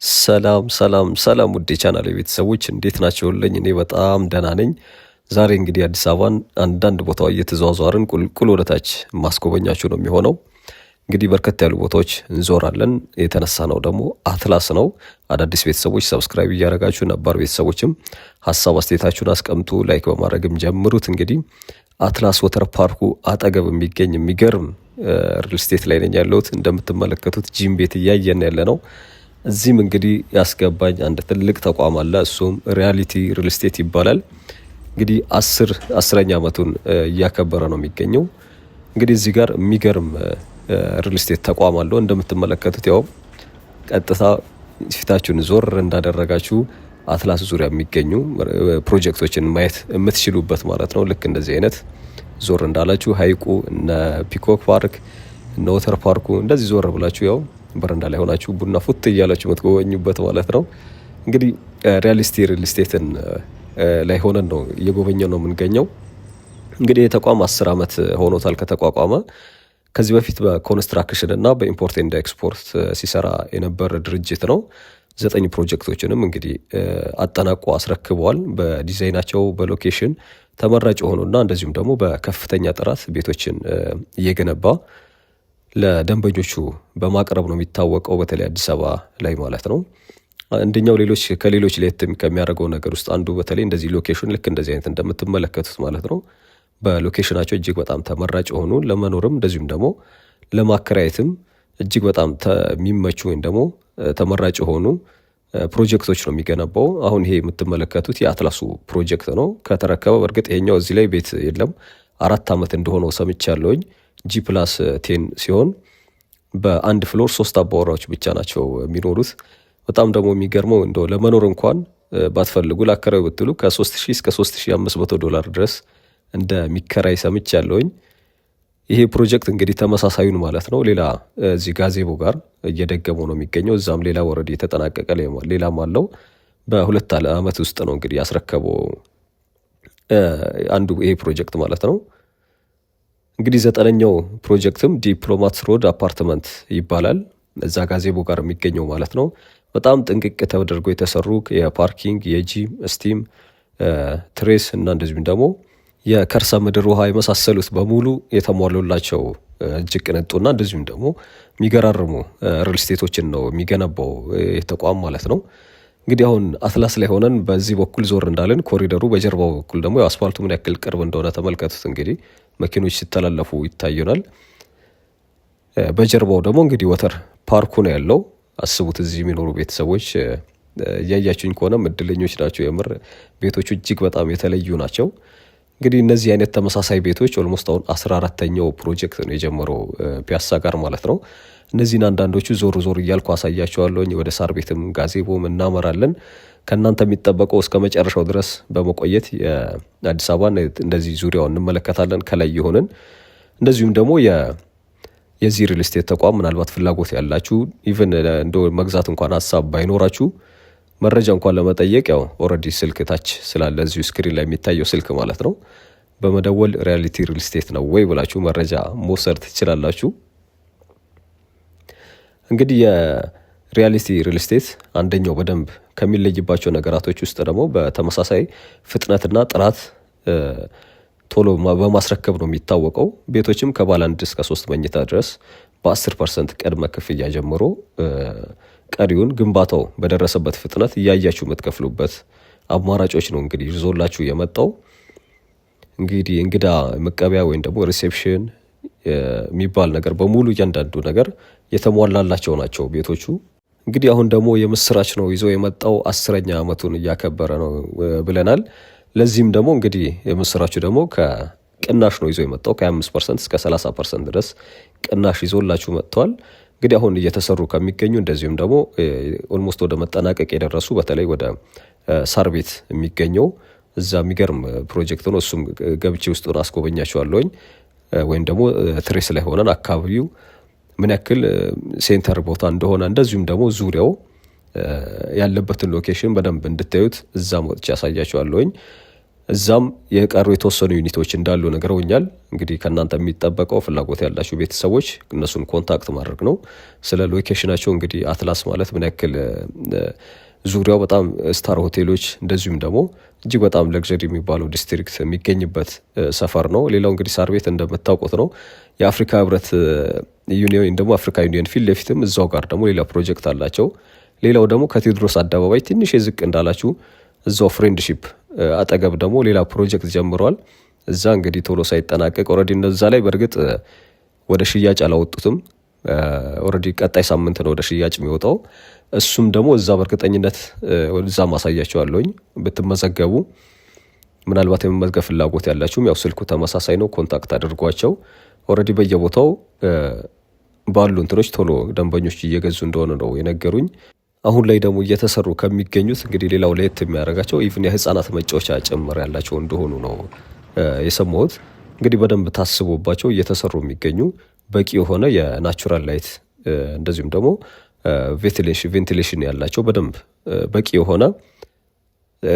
ሰላም ሰላም ሰላም ውድ የቻናሌ ቤተሰቦች እንዴት ናቸውልኝ? እኔ በጣም ደህና ነኝ። ዛሬ እንግዲህ አዲስ አበባን አንዳንድ ቦታው እየተዘዋወርን ቁልቁል ወደታች ማስጎበኛችሁ ነው የሚሆነው። እንግዲህ በርከት ያሉ ቦታዎች እንዞራለን። የተነሳ ነው ደግሞ አትላስ ነው። አዳዲስ ቤተሰቦች ሰብስክራይብ እያደረጋችሁ፣ ነባር ቤተሰቦችም ሀሳብ አስተያየታችሁን አስቀምጡ፣ ላይክ በማድረግም ጀምሩት። እንግዲህ አትላስ ወተር ፓርኩ አጠገብ የሚገኝ የሚገርም ሪል ስቴት ላይ ነኝ ያለሁት። እንደምትመለከቱት ጂም ቤት እያየን ያለ ነው። እዚህም እንግዲህ ያስገባኝ አንድ ትልቅ ተቋም አለ። እሱም ሪያሊቲ ሪል ስቴት ይባላል። እንግዲህ አስረኛ ዓመቱን እያከበረ ነው የሚገኘው። እንግዲህ እዚህ ጋር የሚገርም ሪል ስቴት ተቋም አለው። እንደምትመለከቱት ያው ቀጥታ ፊታችሁን ዞር እንዳደረጋችሁ አትላስ ዙሪያ የሚገኙ ፕሮጀክቶችን ማየት የምትችሉበት ማለት ነው። ልክ እንደዚህ አይነት ዞር እንዳላችሁ ሀይቁ፣ እነ ፒኮክ ፓርክ፣ እነ ወተር ፓርኩ እንደዚህ ዞር ብላችሁ ያው በረንዳ ላይ ሆናችሁ ቡና ፉት እያላችሁ የምትጎበኙበት ማለት ነው። እንግዲህ ሪያሊቲ ሪል ስቴትን ላይ ሆነን ነው እየጎበኘ ነው የምንገኘው። እንግዲህ የተቋም 10 ዓመት ሆኖታል ከተቋቋመ። ከዚህ በፊት በኮንስትራክሽን እና በኢምፖርት ኤንድ ኤክስፖርት ሲሰራ የነበረ ድርጅት ነው። 9 ፕሮጀክቶችንም እንግዲህ አጠናቆ አስረክበዋል። በዲዛይናቸው በሎኬሽን ተመራጭ የሆኑና እንደዚሁም ደግሞ በከፍተኛ ጥራት ቤቶችን እየገነባ ለደንበኞቹ በማቅረብ ነው የሚታወቀው፣ በተለይ አዲስ አበባ ላይ ማለት ነው። አንደኛው ከሌሎች ለየት ከሚያደርገው ነገር ውስጥ አንዱ በተለይ እንደዚህ ሎኬሽን ልክ እንደዚህ አይነት እንደምትመለከቱት ማለት ነው። በሎኬሽናቸው እጅግ በጣም ተመራጭ የሆኑ ለመኖርም እንደዚሁም ደግሞ ለማከራየትም እጅግ በጣም የሚመቹ ወይም ደግሞ ተመራጭ የሆኑ ፕሮጀክቶች ነው የሚገነባው። አሁን ይሄ የምትመለከቱት የአትላሱ ፕሮጀክት ነው። ከተረከበ በእርግጥ ይሄኛው እዚህ ላይ ቤት የለም፣ 4 ዓመት እንደሆነው ሰምቻለሁኝ። G+10 ሲሆን በአንድ ፍሎር 3 አባወራዎች ብቻ ናቸው የሚኖሩት። በጣም ደግሞ የሚገርመው እንደው ለመኖር እንኳን ባትፈልጉ ላከራዩ ብትሉ ከ3000 እስከ $3500 ድረስ እንደሚከራይ ሰምቻለሁኝ። ይሄ ፕሮጀክት እንግዲህ ተመሳሳዩን ማለት ነው ሌላ እዚህ ጋዜቦ ጋር እየደገመው ነው የሚገኘው። እዛም ሌላ ወረድ የተጠናቀቀ ሌላም አለው። በ2 ዓመት ውስጥ ነው እንግዲህ ያስረከበው አንዱ ይሄ ፕሮጀክት ማለት ነው። እንግዲህ 9ኛው ፕሮጀክትም ዲፕሎማትስ ሮድ አፓርትመንት ይባላል። እዛ ጋዜቦ ጋር የሚገኘው ማለት ነው። በጣም ጥንቅቅ ተደርጎ የተሰሩ የፓርኪንግ፣ የጂም፣ ስቲም፣ ትሬስ እና እንደዚሁም ደግሞ የከርሰ ምድር ውሃ የመሳሰሉት በሙሉ የተሟሉላቸው እጅግ ቅንጡና እንደዚሁም ደግሞ የሚገራርሙ ሪል ስቴቶችን ነው የሚገነባው ተቋም ማለት ነው። እንግዲህ አሁን አትላስ ላይ ሆነን በዚህ በኩል ዞር እንዳለን ኮሪደሩ በጀርባው በኩል ደግሞ የአስፋልቱ ምን ያክል ቅርብ እንደሆነ ተመልከቱት። እንግዲህ መኪኖች ሲተላለፉ ይታዩናል። በጀርባው ደግሞ እንግዲህ ወተር ፓርኩ ነው ያለው። አስቡት፣ እዚህ የሚኖሩ ቤተሰቦች እያያችሁኝ ከሆነም እድለኞች ናቸው። የምር ቤቶቹ እጅግ በጣም የተለዩ ናቸው። እንግዲህ እነዚህ አይነት ተመሳሳይ ቤቶች ኦልሞስት አሁን 14ኛው ፕሮጀክት ነው የጀመረው ፒያሳ ጋር ማለት ነው። እነዚህን አንዳንዶቹ ዞር ዞር እያልኩ አሳያቸዋለሁ። ወደ ሳር ቤትም ጋዜቦም እናመራለን። ከእናንተ የሚጠበቀው እስከ መጨረሻው ድረስ በመቆየት የአዲስ አበባን እንደዚህ ዙሪያው እንመለከታለን ከላይ የሆንን። እንደዚሁም ደግሞ የዚህ ሪል ስቴት ተቋም ምናልባት ፍላጎት ያላችሁ ኢቨን እንደ መግዛት እንኳን ሀሳብ ባይኖራችሁ መረጃ እንኳን ለመጠየቅ ያው ኦልሬዲ ስልክ ታች ስላለ እዚሁ ስክሪን ላይ የሚታየው ስልክ ማለት ነው በመደወል ሪያሊቲ ሪል ስቴት ነው ወይ ብላችሁ መረጃ መውሰድ ትችላላችሁ። እንግዲህ የሪያሊቲ ሪል ስቴት አንደኛው በደንብ ከሚለይባቸው ነገራቶች ውስጥ ደግሞ በተመሳሳይ ፍጥነትና ጥራት ቶሎ በማስረከብ ነው የሚታወቀው። ቤቶችም ከባለ 1 እስከ 3 መኝታ ድረስ በ10% ቅድመ ክፍያ ጀምሮ ቀሪውን ግንባታው በደረሰበት ፍጥነት እያያችሁ የምትከፍሉበት አማራጮች ነው እንግዲህ ይዞላችሁ የመጣው። እንግዲህ እንግዳ መቀበያ ወይም ደግሞ ሪሴፕሽን የሚባል ነገር በሙሉ እያንዳንዱ ነገር የተሟላላቸው ናቸው ቤቶቹ። እንግዲህ አሁን ደግሞ የምስራች ነው ይዞ የመጣው 10ኛ ዓመቱን እያከበረ ነው ብለናል። ለዚህም ደግሞ እንግዲህ የምስራቹ ደግሞ ከቅናሽ ነው ይዞ የመጣው ከ25% እስከ 30% ድረስ ቅናሽ ይዞላችሁ መጥቷል። እንግዲህ አሁን እየተሰሩ ከሚገኙ እንደዚሁም ደግሞ ኦልሞስት ወደ መጠናቀቅ የደረሱ በተለይ ወደ ሳር ቤት የሚገኘው እዛ የሚገርም ፕሮጀክት ነው። እሱም ገብቼ ውስጡን አስጎበኛቸዋለሁኝ። ወይም ደግሞ ትሬስ ላይ ሆነን አካባቢው ምን ያክል ሴንተር ቦታ እንደሆነ እንደዚሁም ደግሞ ዙሪያው ያለበትን ሎኬሽን በደንብ እንድታዩት እዛም ወጥቼ ያሳያቸዋለሁኝ። እዛም የቀሩ የተወሰኑ ዩኒቶች እንዳሉ ነግረውኛል። እንግዲህ ከእናንተ የሚጠበቀው ፍላጎት ያላችሁ ቤተሰቦች እነሱን ኮንታክት ማድረግ ነው። ስለ ሎኬሽናቸው እንግዲህ አትላስ ማለት ምን ያክል ዙሪያው በጣም ስታር ሆቴሎች እንደዚሁም ደግሞ እጅግ በጣም ለግዠሪ የሚባለው ዲስትሪክት የሚገኝበት ሰፈር ነው። ሌላው እንግዲህ ሳር ቤት እንደምታውቁት ነው የአፍሪካ ህብረት ዩኒየን ደግሞ አፍሪካ ዩኒየን ፊት ለፊትም እዛው ጋር ደግሞ ሌላ ፕሮጀክት አላቸው። ሌላው ደግሞ ከቴዎድሮስ አደባባይ ትንሽ የዝቅ እንዳላችሁ እዛው ፍሬንድሺፕ አጠገብ ደግሞ ሌላ ፕሮጀክት ጀምሯል። እዛ እንግዲህ ቶሎ ሳይጠናቀቅ ኦልሬዲ እነዛ ላይ በእርግጥ ወደ ሽያጭ አላወጡትም። ኦልሬዲ ቀጣይ ሳምንት ነው ወደ ሽያጭ የሚወጣው። እሱም ደግሞ እዛ በእርግጠኝነት እዛ ማሳያቸዋለሁኝ ብትመዘገቡ ምናልባት የመመዝገብ ፍላጎት ያላችሁም ያው ስልኩ ተመሳሳይ ነው፣ ኮንታክት አድርጓቸው። ኦልሬዲ በየቦታው ባሉ እንትኖች ቶሎ ደንበኞች እየገዙ እንደሆነ ነው የነገሩኝ። አሁን ላይ ደግሞ እየተሰሩ ከሚገኙት እንግዲህ ሌላው ለየት የሚያደርጋቸው ኢቭን የህፃናት መጫወቻ ጭምር ያላቸው እንደሆኑ ነው የሰማሁት። እንግዲህ በደንብ ታስቦባቸው እየተሰሩ የሚገኙ በቂ የሆነ የናቹራል ላይት እንደዚሁም ደግሞ ቬንቲሌሽን ያላቸው በደንብ በቂ የሆነ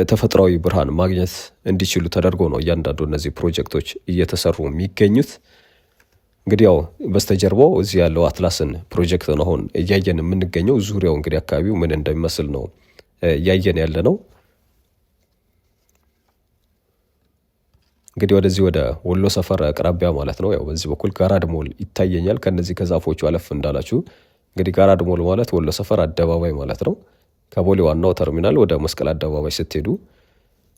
ተፈጥሯዊ ብርሃን ማግኘት እንዲችሉ ተደርጎ ነው እያንዳንዱ እነዚህ ፕሮጀክቶች እየተሰሩ የሚገኙት። እንግዲህ ያው በስተጀርባው እዚህ ያለው አትላስን ፕሮጀክት ነው አሁን እያየን የምንገኘው። ዙሪያው እንግዲህ አካባቢው ምን እንደሚመስል ነው እያየን ያለ ነው። እንግዲህ ወደዚህ ወደ ወሎ ሰፈር አቅራቢያ ማለት ነው። ያው በዚህ በኩል ጋራድ ሞል ይታየኛል። ከነዚህ ከዛፎቹ አለፍ እንዳላችሁ እንግዲህ ጋራድ ሞል ማለት ወሎ ሰፈር አደባባይ ማለት ነው። ከቦሌ ዋናው ተርሚናል ወደ መስቀል አደባባይ ስትሄዱ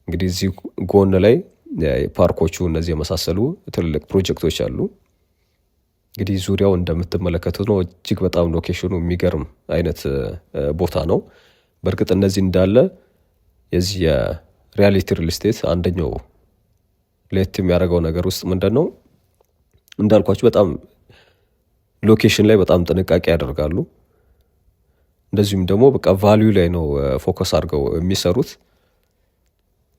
እንግዲህ እዚህ ጎን ላይ ፓርኮቹ እነዚህ የመሳሰሉ ትልልቅ ፕሮጀክቶች አሉ። እንግዲህ ዙሪያው እንደምትመለከቱት ነው። እጅግ በጣም ሎኬሽኑ የሚገርም አይነት ቦታ ነው። በእርግጥ እነዚህ እንዳለ የዚህ የሪያሊቲ ሪል ስቴት አንደኛው ለየት የሚያደርገው ነገር ውስጥ ምንድን ነው እንዳልኳችሁ በጣም ሎኬሽን ላይ በጣም ጥንቃቄ ያደርጋሉ። እንደዚሁም ደግሞ በቃ ቫልዩ ላይ ነው ፎከስ አድርገው የሚሰሩት።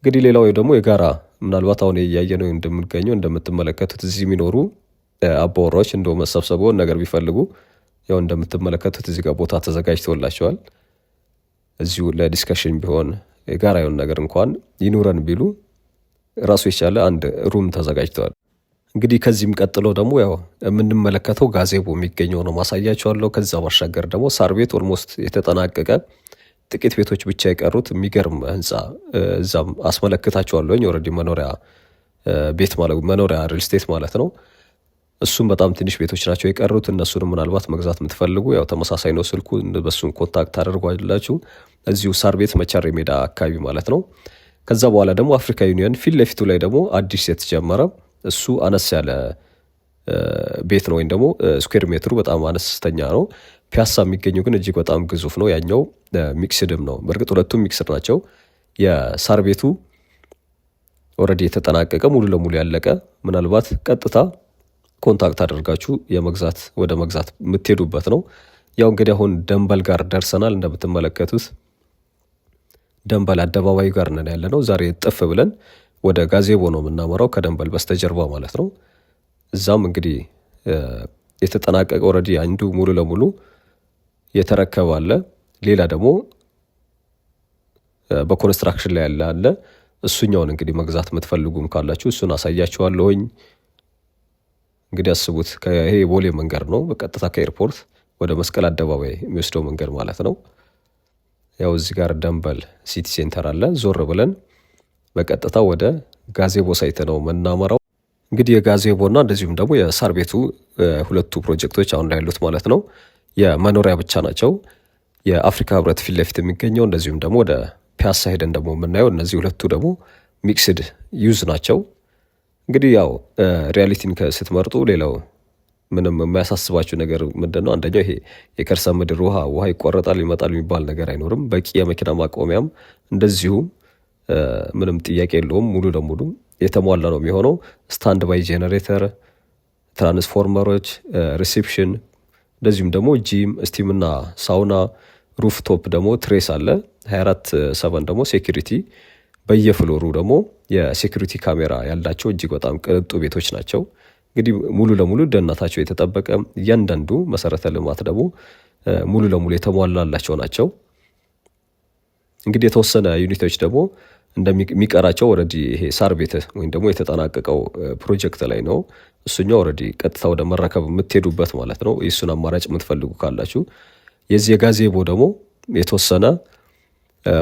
እንግዲህ ሌላው ደግሞ የጋራ ምናልባት አሁን እያየነው እንደምንገኘው እንደምትመለከቱት እዚህ የሚኖሩ አባወራዎች እንደው መሰብሰቡን ነገር ቢፈልጉ ያው እንደምትመለከቱት እዚህ ጋር ቦታ ተዘጋጅቶላቸዋል። እዚሁ ለዲስከሽን ቢሆን የጋራ የሆነ ነገር እንኳን ይኑረን ቢሉ ራሱ የቻለ አንድ ሩም ተዘጋጅተዋል። እንግዲህ ከዚህም ቀጥሎ ደግሞ ያው የምንመለከተው ጋዜቦ የሚገኘው ነው ማሳያቸዋለሁ። ከዛ ባሻገር ደግሞ ሳር ቤት ኦልሞስት የተጠናቀቀ ጥቂት ቤቶች ብቻ የቀሩት የሚገርም ህንፃ እዛም አስመለክታቸዋለሁኝ። ኦልሬዲ መኖሪያ ቤት ማለት መኖሪያ ሪል ስቴት ማለት ነው። እሱም በጣም ትንሽ ቤቶች ናቸው የቀሩት። እነሱንም ምናልባት መግዛት የምትፈልጉ ያው ተመሳሳይ ነው ስልኩ፣ በሱን ኮንታክት አድርጓላችሁ። እዚሁ ሳር ቤት መቻሬ ሜዳ አካባቢ ማለት ነው። ከዛ በኋላ ደግሞ አፍሪካ ዩኒየን ፊት ለፊቱ ላይ ደግሞ አዲስ የተጀመረ እሱ አነስ ያለ ቤት ነው፣ ወይም ደግሞ ስኩዌር ሜትሩ በጣም አነስተኛ ነው። ፒያሳ የሚገኘው ግን እጅግ በጣም ግዙፍ ነው። ያኛው ሚክስድም ነው። በእርግጥ ሁለቱም ሚክስድ ናቸው። የሳር ቤቱ ኦልሬዲ የተጠናቀቀ ሙሉ ለሙሉ ያለቀ፣ ምናልባት ቀጥታ ኮንታክት አድርጋችሁ ወደ መግዛት የምትሄዱበት ነው። ያው እንግዲህ አሁን ደንበል ጋር ደርሰናል። እንደምትመለከቱት ደንበል አደባባይ ጋር ነን ያለ ነው። ዛሬ ጥፍ ብለን ወደ ጋዜቦ ነው የምናመራው ከደንበል በስተጀርባ ማለት ነው። እዛም እንግዲህ የተጠናቀቀ ኦልሬዲ አንዱ ሙሉ ለሙሉ የተረከበ አለ። ሌላ ደግሞ በኮንስትራክሽን ላይ ያለ አለ። እሱኛውን እንግዲህ መግዛት የምትፈልጉም ካላችሁ እሱን አሳያችኋለሁኝ። እንግዲህ አስቡት፣ ይሄ ቦሌ መንገድ ነው በቀጥታ ከኤርፖርት ወደ መስቀል አደባባይ የሚወስደው መንገድ ማለት ነው። ያው እዚህ ጋር ደንበል ሲቲ ሴንተር አለ። ዞር ብለን በቀጥታ ወደ ጋዜቦ ሳይት ነው የምናመራው። እንግዲህ የጋዜቦና እንደዚሁም ደግሞ የሳር ቤቱ ሁለቱ ፕሮጀክቶች አሁን ላይ ያሉት ማለት ነው የመኖሪያ ብቻ ናቸው። የአፍሪካ ህብረት ፊት ለፊት የሚገኘው እንደዚሁም ደግሞ ወደ ፒያሳ ሄደን ደግሞ የምናየው እነዚህ ሁለቱ ደግሞ ሚክስድ ዩዝ ናቸው። እንግዲህ ያው ሪያሊቲን ስትመርጡ ሌላው ምንም የሚያሳስባችሁ ነገር ምንድን ነው? አንደኛው ይሄ የከርሰ ምድር ውሃ ይቆረጣል ይመጣል የሚባል ነገር አይኖርም። በቂ የመኪና ማቆሚያም እንደዚሁ ምንም ጥያቄ የለውም። ሙሉ ለሙሉ የተሟላ ነው የሚሆነው። ስታንድ ባይ ጄኔሬተር፣ ትራንስፎርመሮች፣ ሪሴፕሽን እንደዚሁም ደግሞ ጂም፣ ስቲምና ሳውና፣ ሩፍቶፕ ደግሞ ትሬስ አለ። 24/7 ደግሞ ሴኩሪቲ፣ በየፍሎሩ ደግሞ የሴኩሪቲ ካሜራ ያላቸው እጅግ በጣም ቅንጡ ቤቶች ናቸው። እንግዲህ ሙሉ ለሙሉ ደህንነታቸው የተጠበቀ እያንዳንዱ መሰረተ ልማት ደግሞ ሙሉ ለሙሉ የተሟላላቸው ናቸው። እንግዲህ የተወሰነ ዩኒቶች ደግሞ እንደሚቀራቸው ኦልሬዲ ይሄ ሳር ቤት ወይም ደግሞ የተጠናቀቀው ፕሮጀክት ላይ ነው። እሱኛው ኦልሬዲ ቀጥታ ወደ መረከብ የምትሄዱበት ማለት ነው። የእሱን አማራጭ የምትፈልጉ ካላችሁ የዚህ የጋዜቦ ደግሞ የተወሰነ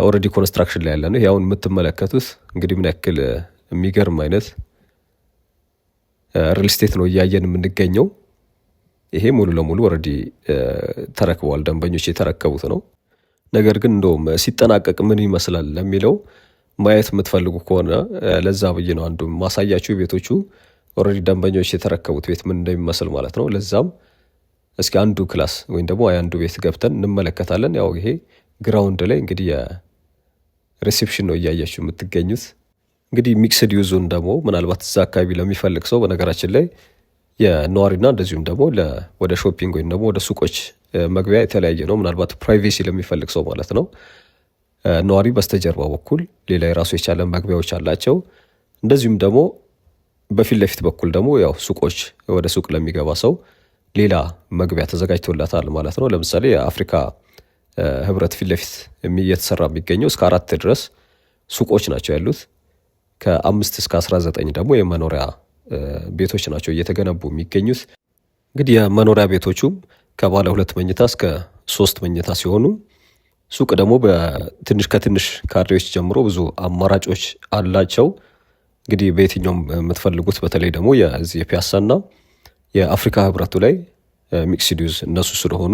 ኦልሬዲ ኮንስትራክሽን ላይ ያለ ነው። ያውን የምትመለከቱት እንግዲህ ምን ያክል የሚገርም አይነት ሪል ስቴት ነው እያየን የምንገኘው። ይሄ ሙሉ ለሙሉ ኦልሬዲ ተረክበዋል፣ ደንበኞች የተረከቡት ነው። ነገር ግን እንደውም ሲጠናቀቅ ምን ይመስላል ለሚለው ማየት የምትፈልጉ ከሆነ ለዛ ብዬ ነው አንዱ ማሳያችሁ ቤቶቹ ኦልሬዲ ደንበኞች የተረከቡት ቤት ምን እንደሚመስል ማለት ነው። ለዛም እስኪ አንዱ ክላስ ወይም ደግሞ አንዱ ቤት ገብተን እንመለከታለን። ያው ይሄ ግራውንድ ላይ እንግዲህ የሪሴፕሽን ነው እያያችሁ የምትገኙት። እንግዲህ ሚክስድ ዩዙን ደግሞ ምናልባት እዛ አካባቢ ለሚፈልግ ሰው በነገራችን ላይ የነዋሪና እንደዚሁም ደግሞ ወደ ሾፒንግ ወይም ደግሞ ወደ ሱቆች መግቢያ የተለያየ ነው። ምናልባት ፕራይቬሲ ለሚፈልግ ሰው ማለት ነው። ነዋሪ በስተጀርባ በኩል ሌላ የራሱ የቻለ መግቢያዎች አላቸው። እንደዚሁም ደግሞ በፊት ለፊት በኩል ደግሞ ያው ሱቆች ወደ ሱቅ ለሚገባ ሰው ሌላ መግቢያ ተዘጋጅቶላታል ማለት ነው። ለምሳሌ የአፍሪካ ህብረት ፊት ለፊት እየተሰራ የሚገኘው እስከ 4 ድረስ ሱቆች ናቸው ያሉት። ከ5 እስከ 19 ደግሞ የመኖሪያ ቤቶች ናቸው እየተገነቡ የሚገኙት። እንግዲህ የመኖሪያ ቤቶቹም ከባለ 2 መኝታ እስከ 3 መኝታ ሲሆኑ ሱቅ ደግሞ ከትንሽ ካሬዎች ጀምሮ ብዙ አማራጮች አላቸው። እንግዲህ በየትኛውም የምትፈልጉት በተለይ ደግሞ የዚህ የፒያሳና የአፍሪካ ህብረቱ ላይ ሚክስድ ዩዝ እነሱ ስለሆኑ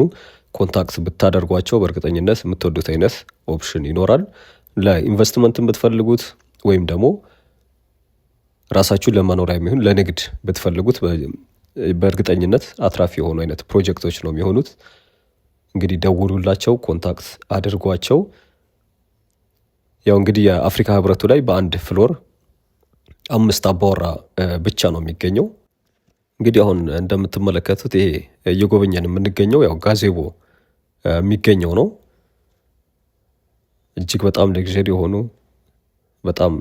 ኮንታክት ብታደርጓቸው በእርግጠኝነት የምትወዱት አይነት ኦፕሽን ይኖራል። ለኢንቨስትመንት ብትፈልጉት ወይም ደግሞ ራሳችሁ ለመኖሪያ የሚሆን ለንግድ ብትፈልጉት በእርግጠኝነት አትራፊ የሆኑ አይነት ፕሮጀክቶች ነው የሚሆኑት። እንግዲህ ደውሉላቸው፣ ኮንታክት አድርጓቸው። ያው እንግዲህ የአፍሪካ ህብረቱ ላይ በአንድ ፍሎር 5 አባወራ ብቻ ነው የሚገኘው። እንግዲህ አሁን እንደምትመለከቱት ይሄ እየጎበኘን የምንገኘው ያው ጋዜቦ የሚገኘው ነው። እጅግ በጣም ሌግዠሪ የሆኑ በጣም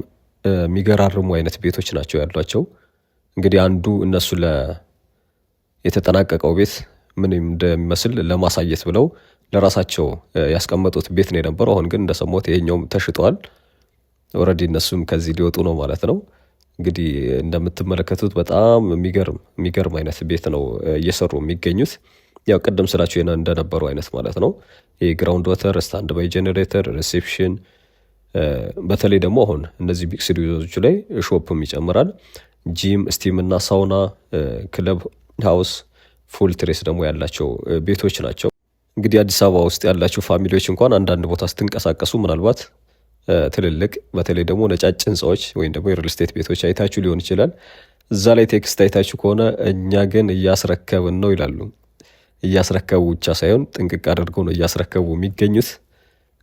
የሚገራርሙ አይነት ቤቶች ናቸው ያሏቸው። እንግዲህ አንዱ እነሱ የተጠናቀቀው ቤት ምን እንደሚመስል ለማሳየት ብለው ለራሳቸው ያስቀመጡት ቤት ነው የነበረው። አሁን ግን እንደሰማሁት ይሄኛውም ተሽጧል። ኦልሬዲ እነሱም ከዚህ ሊወጡ ነው ማለት ነው። እንግዲህ እንደምትመለከቱት በጣም የሚገርም አይነት ቤት ነው እየሰሩ የሚገኙት። ያው ቅድም ስላችሁ እንደነበረው አይነት ማለት ነው። የግራውንድ ወተር፣ ስታንድ ባይ ጄኔሬተር፣ ሪሴፕሽን፣ በተለይ ደግሞ አሁን እነዚህ ሚክስድ ዩዞች ላይ ሾፕም ይጨምራል። ጂም፣ ስቲም እና ሳውና፣ ክለብ ሃውስ፣ ፉል ትሬስ ደግሞ ያላቸው ቤቶች ናቸው። እንግዲህ አዲስ አበባ ውስጥ ያላችሁ ፋሚሊዎች እንኳን አንዳንድ ቦታ ስትንቀሳቀሱ ምናልባት ትልልቅ በተለይ ደግሞ ነጫጭ ህንፃዎች ወይም ደግሞ የሪል ስቴት ቤቶች አይታችሁ ሊሆን ይችላል። እዛ ላይ ቴክስት አይታችሁ ከሆነ እኛ ግን እያስረከብን ነው ይላሉ። እያስረከቡ ብቻ ሳይሆን ጥንቅቅ አድርገው ነው እያስረከቡ የሚገኙት።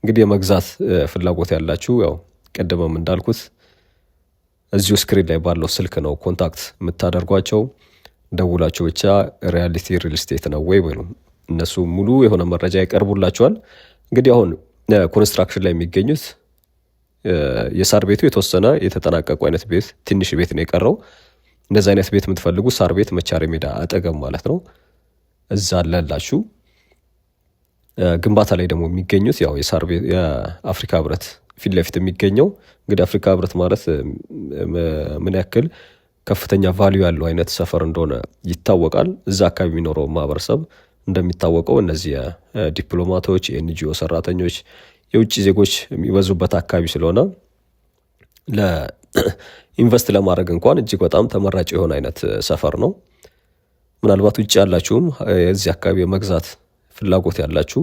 እንግዲህ የመግዛት ፍላጎት ያላችሁ ያው ቀደመም እንዳልኩት እዚሁ ስክሪን ላይ ባለው ስልክ ነው ኮንታክት የምታደርጓቸው። ደውላችሁ ብቻ ሪያሊቲ ሪል ስቴት ነው ወይ በሉ፣ እነሱ ሙሉ የሆነ መረጃ ያቀርቡላችኋል። እንግዲህ አሁን ኮንስትራክሽን ላይ የሚገኙት የሳር ቤቱ የተወሰነ የተጠናቀቁ አይነት ቤት ትንሽ ቤት ነው የቀረው። እንደዚህ አይነት ቤት የምትፈልጉ ሳር ቤት መቻሬ ሜዳ አጠገብ ማለት ነው እዛ አላላችሁ። ግንባታ ላይ ደግሞ የሚገኙት ያው የአፍሪካ ህብረት ፊት ለፊት የሚገኘው እንግዲህ አፍሪካ ህብረት ማለት ምን ያክል ከፍተኛ ቫልዩ ያለው አይነት ሰፈር እንደሆነ ይታወቃል። እዛ አካባቢ የሚኖረው ማህበረሰብ እንደሚታወቀው እነዚህ ዲፕሎማቶች፣ የኤንጂኦ ሰራተኞች፣ የውጭ ዜጎች የሚበዙበት አካባቢ ስለሆነ ለኢንቨስት ለማድረግ እንኳን እጅግ በጣም ተመራጭ የሆነ አይነት ሰፈር ነው። ምናልባት ውጭ ያላችሁም የዚህ አካባቢ የመግዛት ፍላጎት ያላችሁ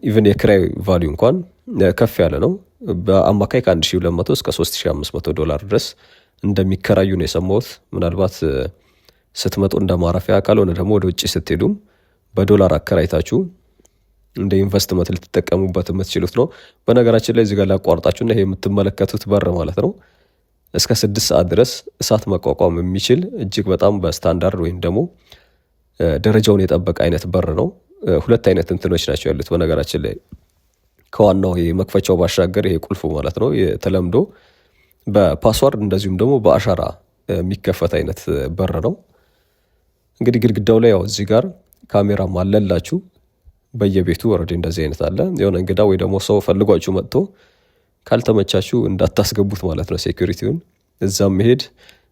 ኢቨን የክራይ ቫልዩ እንኳን ከፍ ያለ ነው። በአማካይ ከ1200 እስከ $3500 ድረስ እንደሚከራዩ ነው የሰማሁት። ምናልባት ስትመጡ እንደ ማረፊያ ካልሆነ ደግሞ ወደ ውጭ ስትሄዱም በዶላር አከራይታችሁ እንደ ኢንቨስትመንት ልትጠቀሙበት የምትችሉት ነው። በነገራችን ላይ እዚህ ጋር ላቋርጣችሁና ይሄ የምትመለከቱት በር ማለት ነው እስከ 6 ሰዓት ድረስ እሳት መቋቋም የሚችል እጅግ በጣም በስታንዳርድ ወይም ደግሞ ደረጃውን የጠበቀ አይነት በር ነው። 2 አይነት እንትኖች ናቸው ያሉት በነገራችን ላይ ከዋናው ይሄ መክፈቻው ባሻገር ይሄ ቁልፉ ማለት ነው የተለምዶ በፓስዋርድ እንደዚሁም ደግሞ በአሻራ የሚከፈት አይነት በር ነው። እንግዲህ ግድግዳው ላይ ያው እዚህ ጋር ካሜራም አለላችሁ። በየቤቱ ወረዴ እንደዚህ አይነት አለ። የሆነ እንግዳ ወይ ደግሞ ሰው ፈልጓችሁ መጥቶ ካልተመቻችሁ እንዳታስገቡት ማለት ነው። ሴኩሪቲውን እዛም መሄድ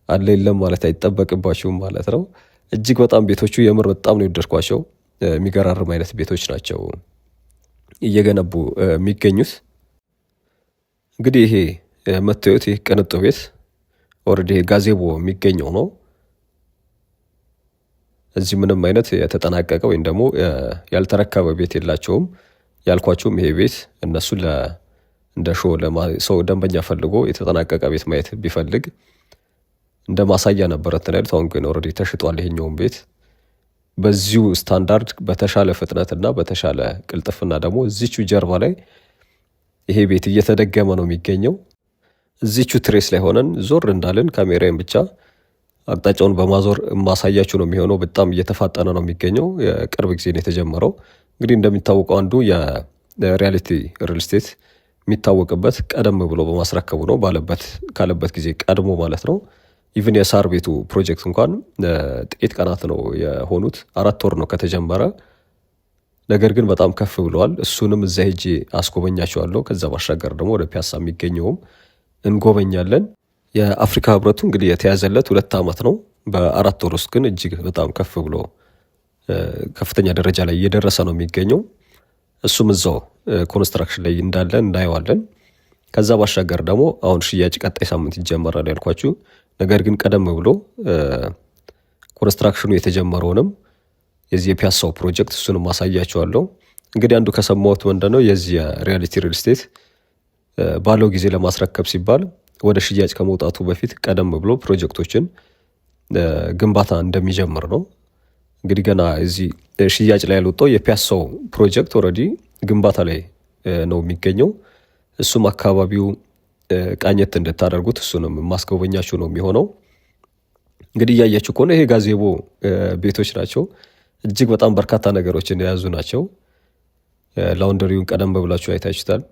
አለ የለም ማለት አይጠበቅባችሁም ማለት ነው። እጅግ በጣም ቤቶቹ የምር በጣም ነው የወደድኳቸው። የሚገራርም አይነት ቤቶች ናቸው እየገነቡ የሚገኙት። እንግዲህ ይሄ የምታዩት ይህ ቅንጡ ቤት ኦልሬዲ ጋዜቦ የሚገኘው ነው። እዚህ ምንም አይነት የተጠናቀቀ ወይም ደግሞ ያልተረከበ ቤት የላቸውም። ያልኳቸውም ይሄ ቤት እነሱ እንደ ሰው ደንበኛ ፈልጎ የተጠናቀቀ ቤት ማየት ቢፈልግ እንደ ማሳያ ነበረ እንትን ያሉት። አሁን ግን ኦልሬዲ ተሽጧል። ይሄኛውን ቤት በዚሁ ስታንዳርድ በተሻለ ፍጥነትና በተሻለ ቅልጥፍና ደግሞ እዚቹ ጀርባ ላይ ይሄ ቤት እየተደገመ ነው የሚገኘው። እዚቹ ትሬስ ላይ ሆነን ዞር እንዳልን ካሜራዬን ብቻ አቅጣጫውን በማዞር ማሳያችሁ ነው የሚሆነው። በጣም እየተፋጠነ ነው የሚገኘው። የቅርብ ጊዜ ነው የተጀመረው። እንግዲህ እንደሚታወቀው አንዱ የሪያሊቲ ሪል ስቴት የሚታወቅበት ቀደም ብሎ በማስረከቡ ነው። ካለበት ጊዜ ቀድሞ ማለት ነው። ኢቭን የሳር ቤቱ ፕሮጀክት እንኳን ጥቂት ቀናት ነው የሆኑት። 4 ወር ነው ከተጀመረ። ነገር ግን በጣም ከፍ ብለዋል። እሱንም እዛ ሄጄ አስጎበኛቸዋለሁ። ከዛ ባሻገር ደግሞ ወደ ፒያሳ የሚገኘውም እንጎበኛለን። የአፍሪካ ህብረቱ እንግዲህ የተያዘለት 2 ዓመት ነው። በ4 ወር ውስጥ ግን እጅግ በጣም ከፍ ብሎ ከፍተኛ ደረጃ ላይ እየደረሰ ነው የሚገኘው። እሱም እዛው ኮንስትራክሽን ላይ እንዳለ እናየዋለን። ከዛ ባሻገር ደግሞ አሁን ሽያጭ ቀጣይ ሳምንት ይጀመራል ያልኳችሁ። ነገር ግን ቀደም ብሎ ኮንስትራክሽኑ የተጀመረውንም የዚህ የፒያሳው ፕሮጀክት እሱንም ማሳያችኋለሁ። እንግዲህ አንዱ ከሰማሁት ምንድነው የዚህ የሪያሊቲ ሪል ስቴት ባለው ጊዜ ለማስረከብ ሲባል ወደ ሽያጭ ከመውጣቱ በፊት ቀደም ብሎ ፕሮጀክቶችን ግንባታ እንደሚጀምር ነው። እንግዲህ ገና እዚህ ሽያጭ ላይ ያልወጣው የፒያሳው ፕሮጀክት ኦልሬዲ ግንባታ ላይ ነው የሚገኘው። እሱም አካባቢው ቃኘት እንድታደርጉት እሱንም ማስጎበኛችሁ ነው የሚሆነው። እንግዲህ እያያችሁ ከሆነ ይሄ ጋዜቦ ቤቶች ናቸው። እጅግ በጣም በርካታ ነገሮችን የያዙ ናቸው። ላውንደሪውን ቀደም ብላችሁ አይታችሁታል።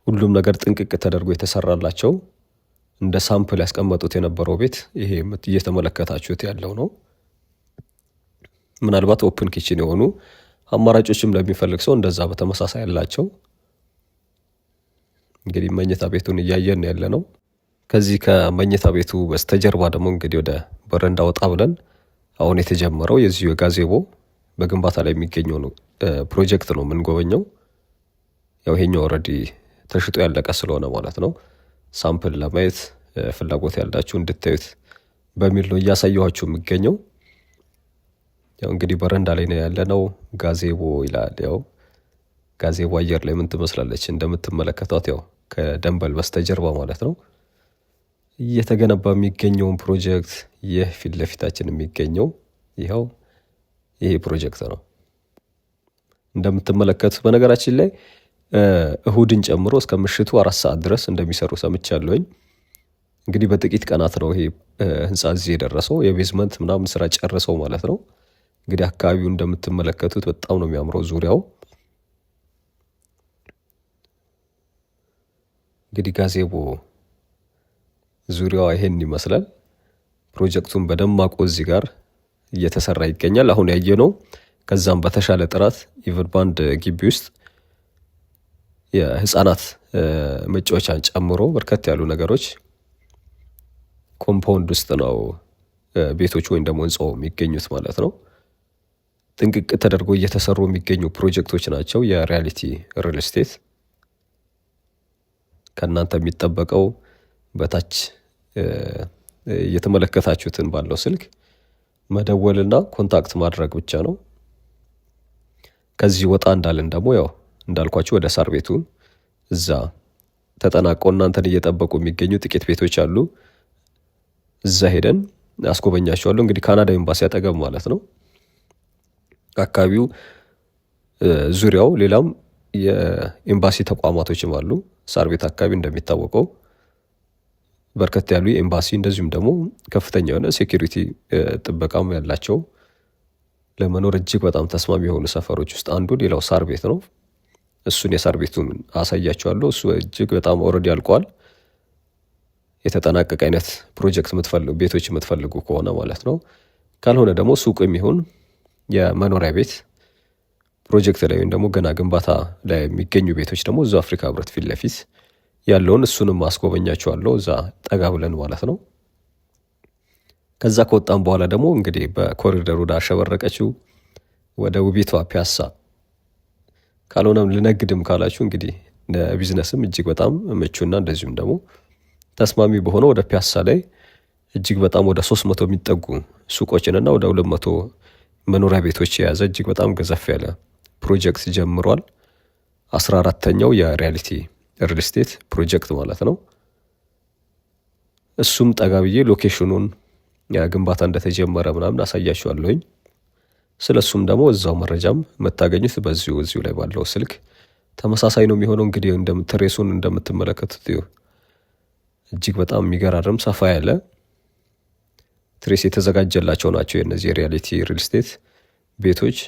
ሁሉም ነገር ጥንቅቅ ተደርጎ የተሰራላቸው እንደ ሳምፕል ያስቀመጡት የነበረው ቤት ይሄ እየተመለከታችሁት ያለው ነው። ምናልባት ኦፕን ኪችን የሆኑ አማራጮችም ለሚፈልግ ሰው እንደዛ በተመሳሳይ ያላቸው። እንግዲህ መኝታ ቤቱን እያየን ያለ ነው። ከዚህ ከመኝታ ቤቱ በስተጀርባ ደግሞ እንግዲህ ወደ በረንዳ ወጣ ብለን አሁን የተጀመረው የዚሁ የጋዜቦ በግንባታ ላይ የሚገኘው ነው ፕሮጀክት ነው የምንጎበኘው። ያው ይሄኛው ኦልሬዲ ተሽጦ ያለቀ ስለሆነ ማለት ነው። ሳምፕል ለማየት ፍላጎት ያላችሁ እንድታዩት በሚል ነው እያሳየኋችሁ የሚገኘው። ያው እንግዲህ በረንዳ ላይ ነው ያለነው። ጋዜቦ ይላል። ያው ጋዜቦ አየር ላይ ምን ትመስላለች እንደምትመለከቷት፣ ያው ከደንበል በስተጀርባ ማለት ነው እየተገነባ የሚገኘውን ፕሮጀክት ይህ ፊት ለፊታችን የሚገኘው ይሄ ፕሮጀክት ነው እንደምትመለከቱት። በነገራችን ላይ እሁድን ጨምሮ እስከ ምሽቱ 4 ሰዓት ድረስ እንደሚሰሩ ሰምቻለሁኝ። እንግዲህ በጥቂት ቀናት ነው ይሄ ህንፃ እዚህ የደረሰው። የቤዝመንት ምናምን ስራ ጨርሰው ማለት ነው። እንግዲህ አካባቢው እንደምትመለከቱት በጣም ነው የሚያምረው ዙሪያው። እንግዲህ ጋዜቦ ዙሪያዋ ይሄን ይመስላል። ፕሮጀክቱን በደማቁ እዚህ ጋር እየተሰራ ይገኛል። አሁን ያየነው ከዛም በተሻለ ጥራት ኢቭን ባንድ ግቢ ውስጥ የህፃናት መጫወቻን ጨምሮ በርከት ያሉ ነገሮች ኮምፓውንድ ውስጥ ነው ቤቶች ወይም ደግሞ ህንጻው የሚገኙት ማለት ነው። ጥንቅቅ ተደርጎ እየተሰሩ የሚገኙ ፕሮጀክቶች ናቸው። የሪያሊቲ ሪል ስቴት ከእናንተ የሚጠበቀው በታች እየተመለከታችሁትን ባለው ስልክ መደወልና ኮንታክት ማድረግ ብቻ ነው። ከዚህ ወጣ እንዳልን ደግሞ ያው እንዳልኳችሁ ወደ ሳር ቤቱ እዛ ተጠናቀው እናንተን እየጠበቁ የሚገኙ ጥቂት ቤቶች አሉ። እዛ ሄደን አስጎበኛቸዋለሁ። እንግዲህ ካናዳ ኤምባሲ አጠገብ ማለት ነው አካባቢው ዙሪያው። ሌላም የኤምባሲ ተቋማቶችም አሉ። ሳር ቤት አካባቢ እንደሚታወቀው በርከት ያሉ የኤምባሲ እንደዚሁም ደግሞ ከፍተኛ የሆነ ሴኩሪቲ ጥበቃም ያላቸው ለመኖር እጅግ በጣም ተስማሚ የሆኑ ሰፈሮች ውስጥ አንዱ ሌላው ሳር ቤት ነው። እሱን የሳር ቤቱን አሳያቸዋለሁ። እሱ እጅግ በጣም ኦልሬዲ አልቋል። የተጠናቀቀ አይነት ፕሮጀክት ቤቶች የምትፈልጉ ከሆነ ማለት ነው። ካልሆነ ደግሞ ሱቅ የሚሆን የመኖሪያ ቤት ፕሮጀክት ላይ ወይም ደግሞ ገና ግንባታ ላይ የሚገኙ ቤቶች ደግሞ እዛው አፍሪካ ህብረት ፊት ለፊት ያለውን እሱንም አስጎበኛችኋለሁ እዛ ጠጋ ብለን ማለት ነው። ከዛ ከወጣም በኋላ ደግሞ እንግዲህ በኮሪደር ወደ አሸበረቀችው ወደ ውቢቷ ፒያሳ ካልሆነም ልነግድም ካላችሁ እንግዲህ ለቢዝነስም እጅግ በጣም ምቹና እንደዚሁም ደግሞ ተስማሚ በሆነ ወደ ፒያሳ ላይ እጅግ በጣም ወደ 300 የሚጠጉ ሱቆችንና ወደ 200 መኖሪያ ቤቶች የያዘ እጅግ በጣም ገዘፍ ያለ ፕሮጀክት ጀምሯል። 14ተኛው የሪያሊቲ ሪል ስቴት ፕሮጀክት ማለት ነው። እሱም ጠጋ ብዬ ሎኬሽኑን ግንባታ እንደተጀመረ ምናምን አሳያችኋለሁኝ። ስለሱም ደግሞ እዛው መረጃም የምታገኙት እዚሁ ላይ ባለው ስልክ ተመሳሳይ ነው የሚሆነው። እንግዲህ ትሬሱን እንደምትመለከቱት እጅግ በጣም የሚገራርም ሰፋ ያለ ትሬስ የተዘጋጀላቸው ናቸው የእነዚህ የሪያሊቲ ሪል ስቴት ቤቶች።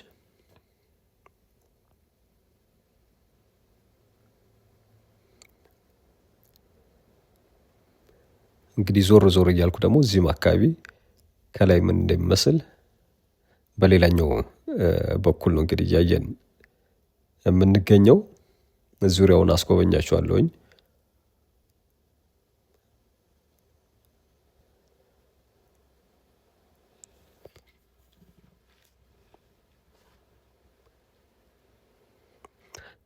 እንግዲህ ዞር ዞር እያልኩ ደግሞ እዚህም አካባቢ ከላይ ምን እንደሚመስል በሌላኛው በኩል ነው እንግዲህ እያየን የምንገኘው። ዙሪያውን አስጎበኛችኋለሁኝ።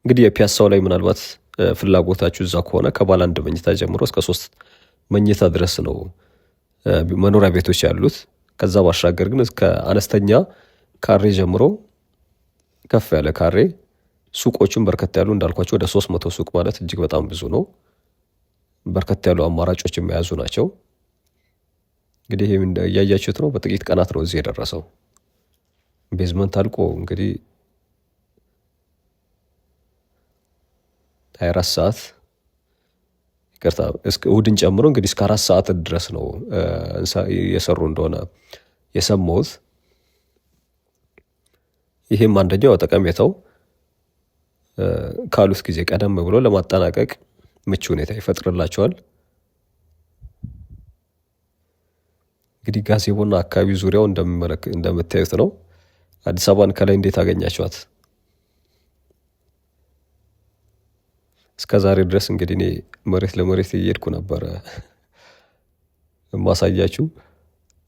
እንግዲህ የፒያሳው ላይ ምናልባት ፍላጎታችሁ እዛ ከሆነ ከባለ 1 መኝታ ጀምሮ እስከ 3 መኝታ ድረስ ነው መኖሪያ ቤቶች ያሉት። ከዛ ባሻገር ግን እስከ አነስተኛ ካሬ ጀምሮ ከፍ ያለ ካሬ ሱቆቹን በርከት ያሉ እንዳልኳቸው ወደ 300 ሱቅ ማለት እጅግ በጣም ብዙ ነው። በርከት ያሉ አማራጮች የያዙ ናቸው። እንግዲህ ይሄ እያያችሁት ነው። በጥቂት ቀናት ነው እዚህ የደረሰው። ቤዝመንት አልቆ እንግዲህ 24 ሰዓት ይቅርታ እስከ እሁድን ጨምሮ እንግዲህ እስከ 4 ሰዓት ድረስ ነው የሰሩ እንደሆነ የሰማሁት። ይሄም አንደኛው ጠቀሜታው ካሉት ጊዜ ቀደም ብሎ ለማጠናቀቅ ምቹ ሁኔታ ይፈጥርላቸዋል። እንግዲህ ጋዜቦና አካባቢ ዙሪያው እንደምታዩት ነው። አዲስ አበባን ከላይ እንዴት አገኛችኋት? እስከ ዛሬ ድረስ እንግዲህ እኔ መሬት ለመሬት እየሄድኩ ነበረ ማሳያችሁ።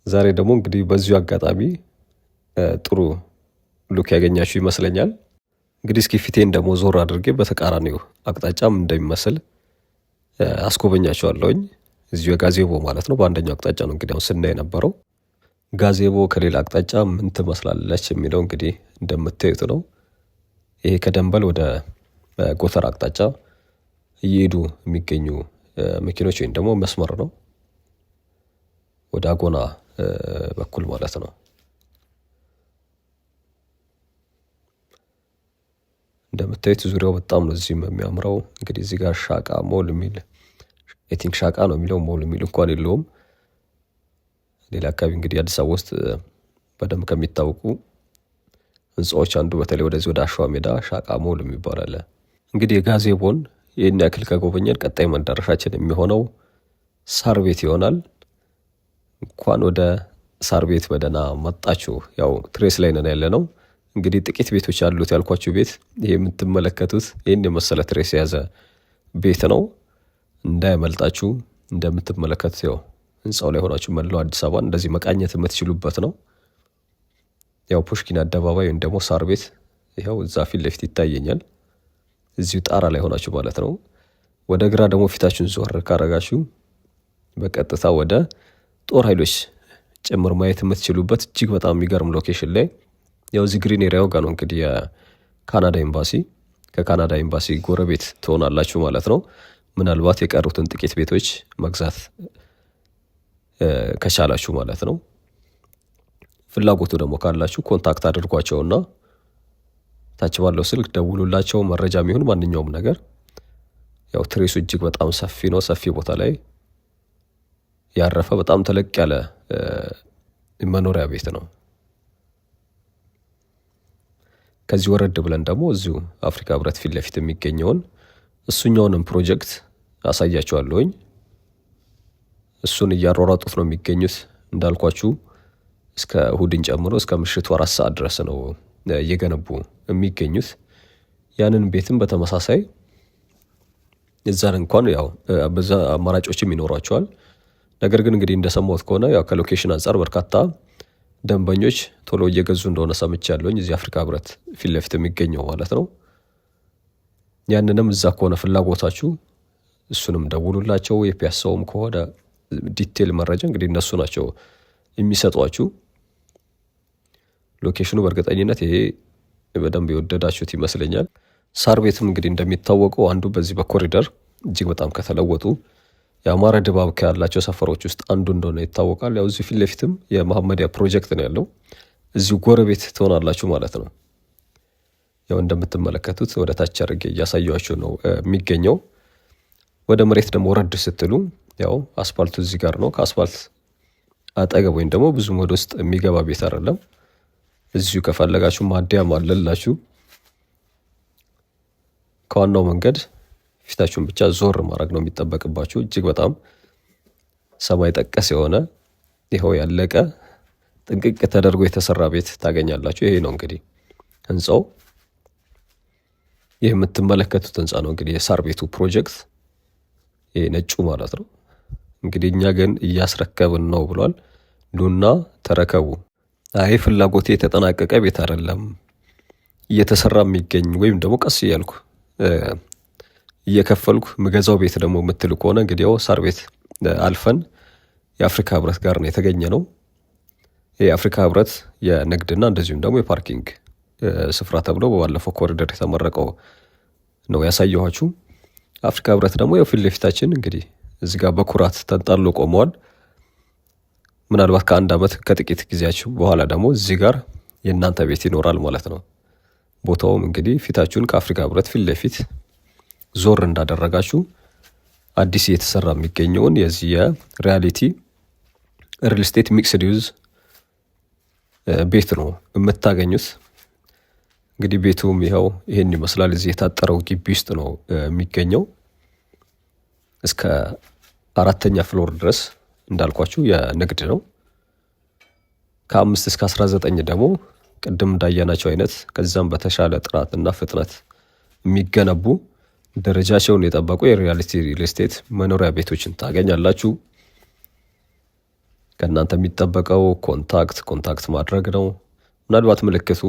ዛሬ ደግሞ እንግዲህ በዚሁ አጋጣሚ ጥሩ ሉክ ያገኛችሁ ይመስለኛል። እንግዲህ እስኪ ፊቴን ደግሞ ዞር አድርጌ በተቃራኒው አቅጣጫም እንደሚመስል አስጎበኛችኋለሁኝ። እዚሁ የጋዜቦ ማለት ነው በአንደኛው አቅጣጫ ነው እንግዲህ አሁን ስናይ የነበረው። ጋዜቦ ከሌላ አቅጣጫ ምን ትመስላለች የሚለው እንግዲህ እንደምታዩት ነው። ይሄ ከደንበል ወደ ጎተራ አቅጣጫ እየሄዱ የሚገኙ መኪኖች ወይም ደግሞ መስመር ነው፣ ወደ አጎና በኩል ማለት ነው። እንደምታዩት ዙሪያው በጣም ነው እዚህም የሚያምረው። እንግዲህ እዚህ ጋር ሻቃ ሞል የሚል ሻቃ ነው የሚለው ሞል የሚል እንኳን የለውም። ሌላ አካባቢ እንግዲህ አዲስ አበባ ውስጥ በደንብ ከሚታወቁ ህንፃዎች አንዱ በተለይ ወደዚህ ወደ አሸዋ ሜዳ ሻቃ ሞል የሚባል አለ። እንግዲህ የጋዜቦን ይህን ያክል ከጎበኘን ቀጣይ መዳረሻችን የሚሆነው ሳር ቤት ይሆናል። እንኳን ወደ ሳር ቤት በደህና መጣችሁ። ያው ትሬስ ላይ ነን ያለ ነው። እንግዲህ ጥቂት ቤቶች ያሉት ያልኳችሁ ቤት ይሄ የምትመለከቱት ይህን የመሰለ ትሬስ የያዘ ቤት ነው። እንዳይመልጣችሁ። እንደምትመለከቱት ያው ህንፃው ላይ ሆናችሁ መላው አዲስ አበባን እንደዚህ መቃኘት የምትችሉበት ነው። ያው ፑሽኪን አደባባይ ወይም ደግሞ ሳር ቤት ይኸው እዛ ፊት ለፊት ይታየኛል። እዚሁ ጣራ ላይ ሆናችሁ ማለት ነው። ወደ ግራ ደግሞ ፊታችሁን ዞር ካረጋችሁ በቀጥታ ወደ ጦር ኃይሎች ጭምር ማየት የምትችሉበት እጅግ በጣም የሚገርም ሎኬሽን ላይ ያው እዚህ ግሪን ኤሪያው ጋር ነው እንግዲህ የካናዳ ኤምባሲ። ከካናዳ ኤምባሲ ጎረቤት ትሆናላችሁ ማለት ነው። ምናልባት የቀሩትን ጥቂት ቤቶች መግዛት ከቻላችሁ ማለት ነው። ፍላጎቱ ደግሞ ካላችሁ ኮንታክት አድርጓቸውና ታች ባለው ስልክ ደውሉላቸው። መረጃ የሚሆን ማንኛውም ነገር። ያው ትሬሱ እጅግ በጣም ሰፊ ነው። ሰፊ ቦታ ላይ ያረፈ በጣም ተለቅ ያለ መኖሪያ ቤት ነው። ከዚህ ወረድ ብለን ደግሞ እዚሁ አፍሪካ ህብረት ፊት ለፊት የሚገኘውን እሱኛውንም ፕሮጀክት አሳያችኋለሁኝ። እሱን እያሯሯጡት ነው የሚገኙት እንዳልኳችሁ እስከ እሁድን ጨምሮ እስከ ምሽቱ 4 ሰዓት ድረስ ነው እየገነቡ የሚገኙት። ያንን ቤትም በተመሳሳይ እዛን እንኳን ያው በዛ አማራጮችም ይኖሯቸዋል። ነገር ግን እንግዲህ እንደሰማሁት ከሆነ ያው ከሎኬሽን አንጻር በርካታ ደንበኞች ቶሎ እየገዙ እንደሆነ ሰምቻለሁኝ። እዚህ አፍሪካ ህብረት ፊት ለፊት የሚገኘው ማለት ነው። ያንንም እዛ ከሆነ ፍላጎታችሁ እሱንም ደውሉላቸው። የፒያሳውም ከሆነ ዲቴል መረጃ እንግዲህ እነሱ ናቸው የሚሰጧችሁ። ሎኬሽኑ በእርግጠኝነት ይሄ በደንብ የወደዳችሁት ይመስለኛል። ሳር ቤትም እንግዲህ እንደሚታወቀው አንዱ በዚህ በኮሪደር እጅግ በጣም ከተለወጡ የአማረ ድባብ ካላቸው ሰፈሮች ውስጥ አንዱ እንደሆነ ይታወቃል። ያው እዚሁ ፊት ለፊትም የመሐመዲያ ፕሮጀክት ነው ያለው። እዚሁ ጎረቤት ትሆናላችሁ ማለት ነው። ያው እንደምትመለከቱት ወደ ታች አድርጌ እያሳያችሁ ነው የሚገኘው። ወደ መሬት ደግሞ ወረድ ስትሉ ያው አስፋልቱ እዚህ ጋር ነው። ከአስፋልት አጠገብ ወይም ደግሞ ብዙም ወደ ውስጥ የሚገባ ቤት አይደለም። እዚሁ ከፈለጋችሁ ማደያም አለላችሁ። ከዋናው መንገድ ፊታችሁን ብቻ ዞር ማድረግ ነው የሚጠበቅባችሁ። እጅግ በጣም ሰማይ ጠቀስ የሆነ ይኸው ያለቀ ጥንቅቅ ተደርጎ የተሰራ ቤት ታገኛላችሁ። ይሄ ነው እንግዲህ ህንፃው። ይህ የምትመለከቱት ህንፃ ነው እንግዲህ የሳር ቤቱ ፕሮጀክት፣ ይሄ ነጩ ማለት ነው። እንግዲህ እኛ ግን እያስረከብን ነው ብሏል። ኑና ተረከቡ። አይ ፍላጎቴ የተጠናቀቀ ቤት አይደለም እየተሰራ የሚገኝ ወይም ደግሞ ቀስ እያልኩ እየከፈልኩ ምገዛው ቤት ደግሞ የምትል ከሆነ እንግዲህ ያው ሳር ቤት አልፈን የአፍሪካ ህብረት ጋር ነው የተገኘ ነው። የአፍሪካ ህብረት የንግድና እንደዚሁም ደግሞ የፓርኪንግ ስፍራ ተብሎ በባለፈው ኮሪደር የተመረቀው ነው ያሳየኋችሁ። አፍሪካ ህብረት ደግሞ ያው ፊት ለፊታችን እንግዲህ እዚህ ጋር በኩራት ተንጣሎ ቆመዋል። ምናልባት ከአንድ ዓመት ከጥቂት ጊዜያችሁ በኋላ ደግሞ እዚህ ጋር የእናንተ ቤት ይኖራል ማለት ነው። ቦታውም እንግዲህ ፊታችሁን ከአፍሪካ ህብረት ፊት ለፊት ዞር እንዳደረጋችሁ አዲስ እየተሰራ የሚገኘውን የዚህ የሪያሊቲ ሪል ስቴት ሚክስድ ዩዝ ቤት ነው የምታገኙት። እንግዲህ ቤቱም ይኸው ይሄን ይመስላል። እዚህ የታጠረው ግቢ ውስጥ ነው የሚገኘው። እስከ 4ኛ ፍሎር ድረስ እንዳልኳችሁ የንግድ ነው። ከ5 እስከ 19 ደግሞ ቅድም እንዳያናቸው አይነት ከዛም በተሻለ ጥራትና ፍጥነት የሚገነቡ ደረጃቸውን የጠበቁ የሪያሊቲ ሪል ስቴት መኖሪያ ቤቶችን ታገኛላችሁ። ከእናንተ የሚጠበቀው ኮንታክት ማድረግ ነው። ምናልባት ምልክቱ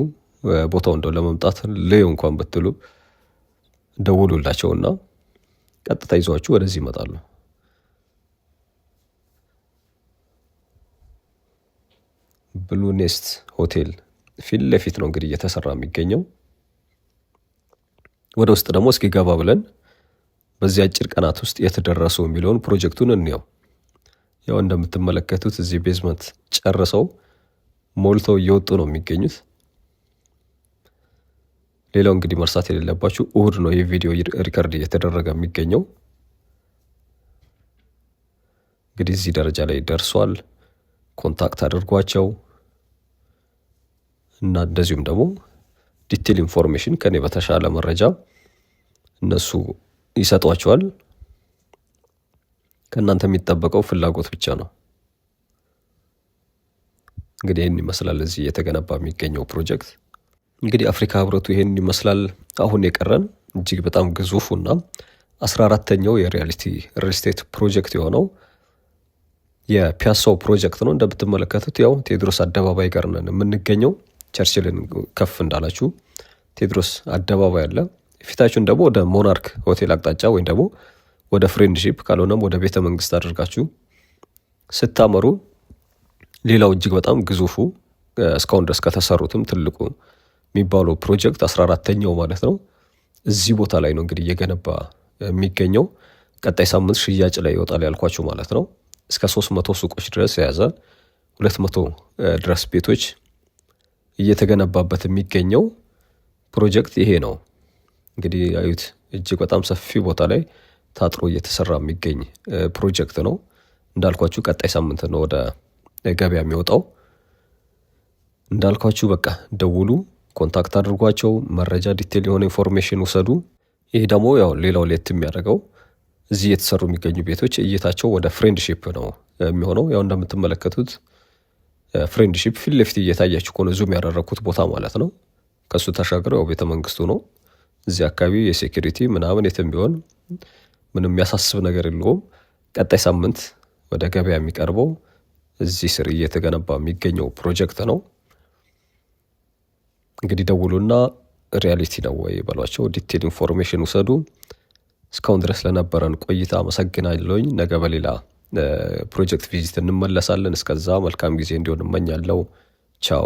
ቦታው እንደው ለመምጣት ልዩ እንኳን ብትሉ ደውሉላቸውና ቀጥታ ይዟችሁ ወደዚህ ይመጣሉ። ብሉ ኔስት ሆቴል ፊት ለፊት ነው እንግዲህ እየተሰራ የሚገኘው። ወደ ውስጥ ደግሞ እስኪ ገባ ብለን በዚህ አጭር ቀናት ውስጥ የተደረሱ የሚለውን ፕሮጀክቱን እንየው። ያው እንደምትመለከቱት እዚህ ቤዝመንት ጨርሰው ሞልተው እየወጡ ነው የሚገኙት። ሌላው እንግዲህ መርሳት የሌለባችሁ እሁድ ነው ይህ ቪዲዮ ሪከርድ እየተደረገ የሚገኘው። እንግዲህ እዚህ ደረጃ ላይ ደርሷል። ኮንታክት አድርጓቸው እና እንደዚሁም ደግሞ ዲቴል ኢንፎርሜሽን ከኔ በተሻለ መረጃ እነሱ ይሰጧቸዋል። ከእናንተ የሚጠበቀው ፍላጎት ብቻ ነው። እንግዲህ ይህን ይመስላል እዚህ የተገነባ የሚገኘው ፕሮጀክት። እንግዲህ አፍሪካ ህብረቱ ይህን ይመስላል። አሁን የቀረን እጅግ በጣም ግዙፉና 14ተኛው የሪያሊቲ ሪል ስቴት ፕሮጀክት የሆነው የፒያሳው ፕሮጀክት ነው። እንደምትመለከቱት ያው ቴዎድሮስ አደባባይ ጋር ነን የምንገኘው። ቸርችልን ከፍ እንዳላችሁ ቴዎድሮስ አደባባይ አለ። ፊታችሁን ደግሞ ወደ ሞናርክ ሆቴል አቅጣጫ ወይም ደግሞ ወደ ፍሬንድሺፕ ካልሆነም ወደ ቤተ መንግስት አድርጋችሁ ስታመሩ ሌላው እጅግ በጣም ግዙፉ እስካሁን ድረስ ከተሰሩትም ትልቁ የሚባለው ፕሮጀክት 14ተኛው ማለት ነው እዚህ ቦታ ላይ ነው እንግዲህ እየገነባ የሚገኘው። ቀጣይ ሳምንት ሽያጭ ላይ ይወጣል ያልኳችሁ ማለት ነው። እስከ 300 ሱቆች ድረስ የያዘ 200 ድረስ ቤቶች እየተገነባበት የሚገኘው ፕሮጀክት ይሄ ነው። እንግዲህ አዩት፣ እጅግ በጣም ሰፊ ቦታ ላይ ታጥሮ እየተሰራ የሚገኝ ፕሮጀክት ነው። እንዳልኳችሁ ቀጣይ ሳምንት ነው ወደ ገበያ የሚወጣው። እንዳልኳችሁ በቃ ደውሉ፣ ኮንታክት አድርጓቸው፣ መረጃ ዲቴል የሆነ ኢንፎርሜሽን ውሰዱ። ይሄ ደግሞ ያው ሌላው ሌት የሚያደርገው እዚህ የተሰሩ የሚገኙ ቤቶች እይታቸው ወደ ፍሬንድሺፕ ነው የሚሆነው። ያው እንደምትመለከቱት ፍሬንድሺፕ ፊት ለፊት እየታያችሁ ከሆነ ዙም ያደረግኩት ቦታ ማለት ነው። ከሱ ተሻግሮ ያው ቤተ መንግስቱ ነው። እዚህ አካባቢ የሴኩሪቲ ምናምን የትም ቢሆን ምንም የሚያሳስብ ነገር የለውም። ቀጣይ ሳምንት ወደ ገበያ የሚቀርበው እዚህ ስር እየተገነባ የሚገኘው ፕሮጀክት ነው። እንግዲህ ደውሉና ሪያሊቲ ነው ወይ በሏቸው፣ ዲቴል ኢንፎርሜሽን ውሰዱ። እስካሁን ድረስ ለነበረን ቆይታ አመሰግናለሁኝ። ነገ በሌላ ፕሮጀክት ቪዚት እንመለሳለን። እስከዛ መልካም ጊዜ እንዲሆን እመኛለሁ። ቻው።